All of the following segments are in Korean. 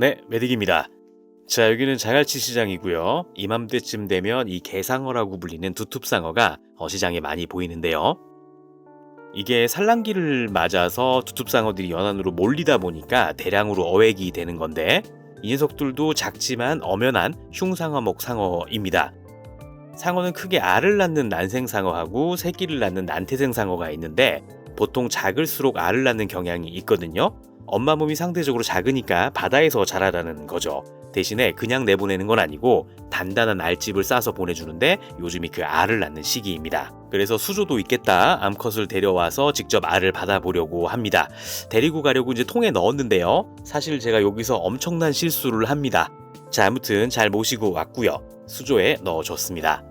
네, 메딕입니다. 자, 여기는 자갈치 시장이고요. 이맘때쯤 되면 이 개상어라고 불리는 두툼상어가 시장에 많이 보이는데요. 이게 산란기를 맞아서 두툼상어들이 연안으로 몰리다 보니까 대량으로 어획이 되는 건데, 이 녀석들도 작지만 엄연한 흉상어목 상어입니다. 상어는 크게 알을 낳는 난생상어하고 새끼를 낳는 난태생상어가 있는데, 보통 작을수록 알을 낳는 경향이 있거든요. 엄마 몸이 상대적으로 작으니까 바다에서 자라라는 거죠. 대신에 그냥 내보내는 건 아니고 단단한 알집을 싸서 보내주는데, 요즘이 그 알을 낳는 시기입니다. 그래서 수조도 있겠다 암컷을 데려와서 직접 알을 받아보려고 합니다. 데리고 가려고 이제 통에 넣었는데요. 사실 제가 여기서 엄청난 실수를 합니다. 자, 아무튼 잘 모시고 왔고요. 수조에 넣어줬습니다.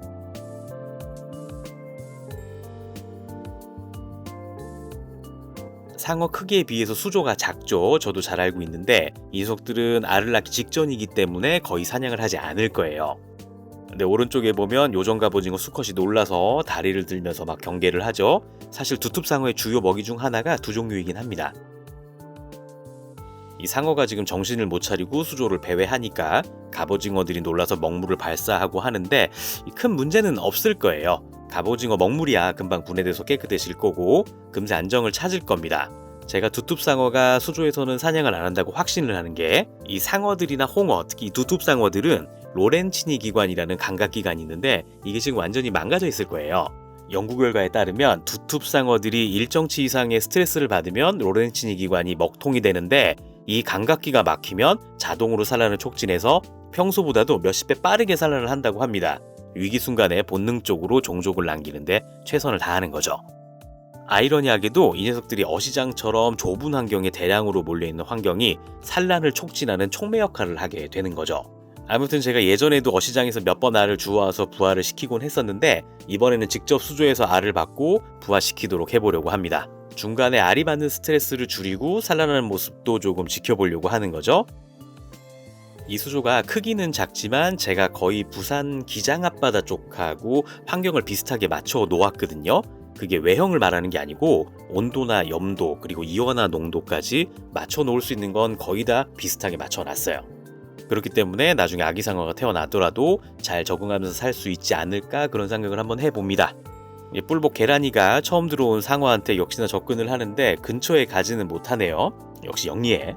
상어 크기에 비해서 수조가 작죠. 저도 잘 알고 있는데 이 녀석들은 알을 낳기 직전이기 때문에 거의 사냥을 하지 않을 거예요. 근데 오른쪽에 보면 요정갑오징어 수컷이 놀라서 다리를 들면서 막 경계를 하죠. 사실 두툼상어의 주요 먹이 중 하나가 두 종류이긴 합니다. 이 상어가 지금 정신을 못 차리고 수조를 배회하니까 갑오징어들이 놀라서 먹물을 발사하고 하는데 큰 문제는 없을 거예요. 갑오징어 먹물이야 금방 분해돼서 깨끗해질 거고 금세 안정을 찾을 겁니다. 제가 두툼상어가 수조에서는 사냥을 안 한다고 확신을 하는 게, 이 상어들이나 홍어, 특히 두툼상어들은 로렌치니 기관이라는 감각기관이 있는데 이게 지금 완전히 망가져 있을 거예요. 연구 결과에 따르면 두툼상어들이 일정치 이상의 스트레스를 받으면 로렌치니 기관이 먹통이 되는데, 이 감각기가 막히면 자동으로 산란을 촉진해서 평소보다도 몇십 배 빠르게 산란을 한다고 합니다. 위기 순간에 본능적으로 종족을 남기는데 최선을 다하는 거죠. 아이러니하게도 이 녀석들이 어시장처럼 좁은 환경에 대량으로 몰려있는 환경이 산란을 촉진하는 촉매 역할을 하게 되는 거죠. 아무튼 제가 예전에도 어시장에서 몇 번 알을 주워와서 부화를 시키곤 했었는데, 이번에는 직접 수조에서 알을 받고 부화시키도록 해보려고 합니다. 중간에 알이 받는 스트레스를 줄이고 산란하는 모습도 조금 지켜보려고 하는 거죠. 이 수조가 크기는 작지만 제가 거의 부산 기장 앞바다 쪽하고 환경을 비슷하게 맞춰 놓았거든요. 그게 외형을 말하는 게 아니고 온도나 염도 그리고 이온화 농도까지 맞춰 놓을 수 있는 건 거의 다 비슷하게 맞춰 놨어요. 그렇기 때문에 나중에 아기상어가 태어나더라도 잘 적응하면서 살 수 있지 않을까, 그런 생각을 한번 해봅니다. 뿔복 계란이가 처음 들어온 상어한테 역시나 접근을 하는데 근처에 가지는 못하네요. 역시 영리해.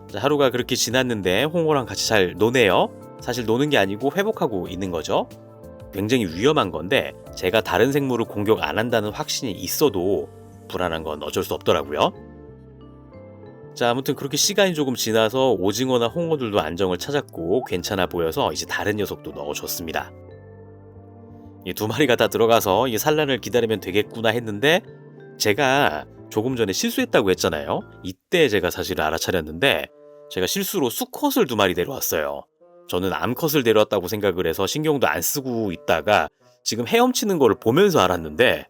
자, 하루가 그렇게 지났는데 홍어랑 같이 잘 노네요. 사실 노는 게 아니고 회복하고 있는 거죠. 굉장히 위험한 건데 제가 다른 생물을 공격 안 한다는 확신이 있어도 불안한 건 어쩔 수 없더라고요. 자, 아무튼 그렇게 시간이 조금 지나서 오징어나 홍어들도 안정을 찾았고 괜찮아 보여서 이제 다른 녀석도 넣어줬습니다. 이 두 마리가 다 들어가서 이 산란을 기다리면 되겠구나 했는데, 제가 조금 전에 실수했다고 했잖아요. 이때 제가 사실 알아차렸는데, 제가 실수로 수컷을 두 마리 데려왔어요. 저는 암컷을 데려왔다고 생각을 해서 신경도 안 쓰고 있다가 지금 헤엄치는 거를 보면서 알았는데,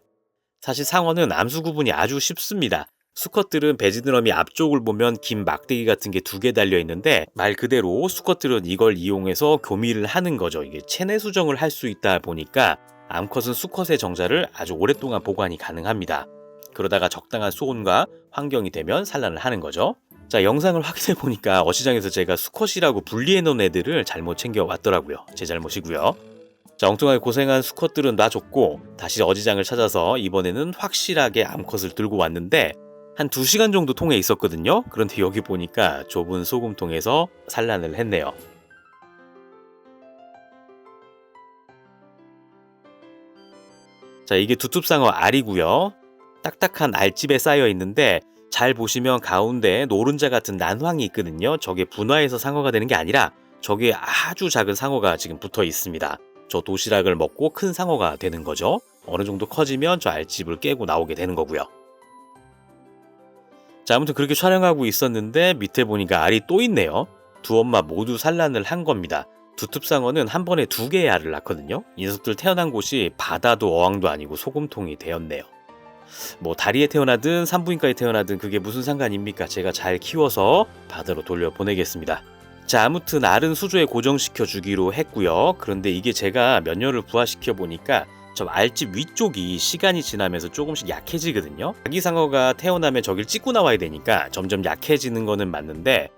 사실 상어는 암수 구분이 아주 쉽습니다. 수컷들은 배지드러미 앞쪽을 보면 긴 막대기 같은 게 두 개 달려 있는데, 말 그대로 수컷들은 이걸 이용해서 교미를 하는 거죠. 이게 체내 수정을 할 수 있다 보니까 암컷은 수컷의 정자를 아주 오랫동안 보관이 가능합니다. 그러다가 적당한 수온과 환경이 되면 산란을 하는 거죠. 자, 영상을 확인해 보니까 어시장에서 제가 수컷이라고 분리해 놓은 애들을 잘못 챙겨 왔더라고요. 제 잘못이고요. 자, 엉뚱하게 고생한 수컷들은 놔줬고 다시 어지장을 찾아서 이번에는 확실하게 암컷을 들고 왔는데, 한 2시간 정도 통에 있었거든요. 그런데 여기 보니까 좁은 소금통에서 산란을 했네요. 자, 이게 두툼상어 알이고요. 딱딱한 알집에 쌓여 있는데 잘 보시면 가운데 노른자 같은 난황이 있거든요. 저게 분화해서 상어가 되는 게 아니라 저게 아주 작은 상어가 지금 붙어 있습니다. 저 도시락을 먹고 큰 상어가 되는 거죠. 어느 정도 커지면 저 알집을 깨고 나오게 되는 거고요. 자, 아무튼 그렇게 촬영하고 있었는데 밑에 보니까 알이 또 있네요. 두 엄마 모두 산란을 한 겁니다. 두툼상어는 한 번에 2개의 알을 낳거든요. 이 녀석들 태어난 곳이 바다도 어항도 아니고 소금통이 되었네요. 뭐 다리에 태어나든 산부인과에 태어나든 그게 무슨 상관입니까? 제가 잘 키워서 바다로 돌려보내겠습니다. 자, 아무튼 알은 수조에 고정시켜 주기로 했고요. 그런데 이게 제가 몇 년을 부화시켜 보니까 저 알집 위쪽이 시간이 지나면서 조금씩 약해지거든요. 아기 상어가 태어나면 저길 찢고 나와야 되니까 점점 약해지는 거는 맞는데,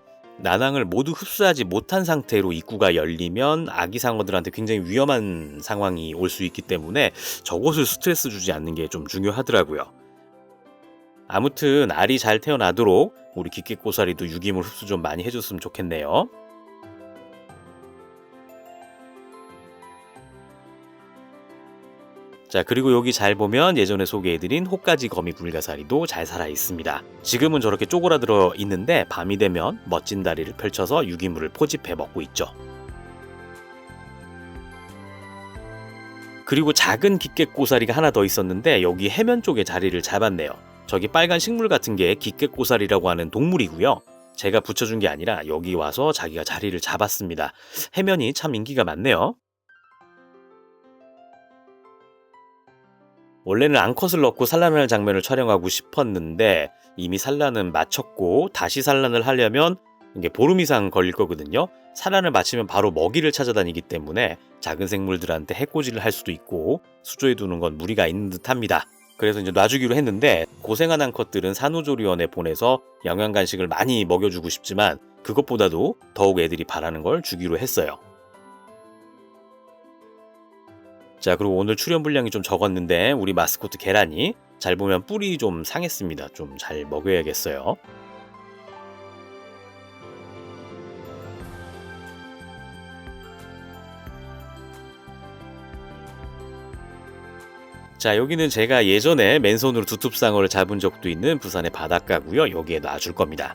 난황을 모두 흡수하지 못한 상태로 입구가 열리면 아기 상어들한테 굉장히 위험한 상황이 올 수 있기 때문에 저것을 스트레스 주지 않는 게 좀 중요하더라고요. 아무튼 알이 잘 태어나도록 우리 기계꼬사리도 유기물 흡수 좀 많이 해줬으면 좋겠네요. 자, 그리고 여기 잘 보면 예전에 소개해드린 혹가지 거미 불가사리도 잘 살아있습니다. 지금은 저렇게 쪼그라들어 있는데 밤이 되면 멋진 다리를 펼쳐서 유기물을 포집해 먹고 있죠. 그리고 작은 기계꼬사리가 하나 더 있었는데 여기 해면 쪽에 자리를 잡았네요. 저기 빨간 식물 같은 게 기계꼬사리라고 하는 동물이고요. 제가 붙여준 게 아니라 여기 와서 자기가 자리를 잡았습니다. 해면이 참 인기가 많네요. 원래는 암컷을 넣고 산란하는 장면을 촬영하고 싶었는데 이미 산란은 마쳤고 다시 산란을 하려면 이게 보름 이상 걸릴 거거든요. 산란을 마치면 바로 먹이를 찾아다니기 때문에 작은 생물들한테 해코지를 할 수도 있고 수조에 두는 건 무리가 있는 듯합니다. 그래서 이제 놔주기로 했는데 고생한 암컷들은 산후조리원에 보내서 영양 간식을 많이 먹여주고 싶지만 그것보다도 더욱 애들이 바라는 걸 주기로 했어요. 자, 그리고 오늘 출연 분량이 좀 적었는데 우리 마스코트 계란이 잘 보면 뿔이 좀 상했습니다. 좀 잘 먹여야겠어요. 자, 여기는 제가 예전에 맨손으로 두툼상어를 잡은 적도 있는 부산의 바닷가고요. 여기에 놔줄 겁니다.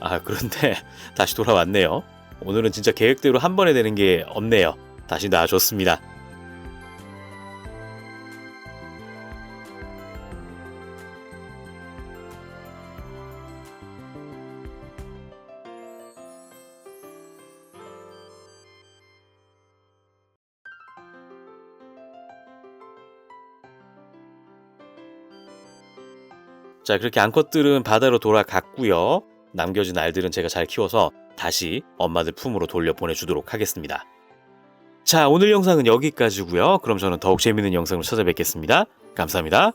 아, 그런데 다시 돌아왔네요. 오늘은 진짜 계획대로 한 번에 되는 게 없네요. 다시 놔줬습니다. 자, 그렇게 암컷들은 바다로 돌아갔고요. 남겨진 알들은 제가 잘 키워서 다시 엄마들 품으로 돌려보내주도록 하겠습니다. 자, 오늘 영상은 여기까지고요. 그럼 저는 더욱 재밌는 영상으로 찾아뵙겠습니다. 감사합니다.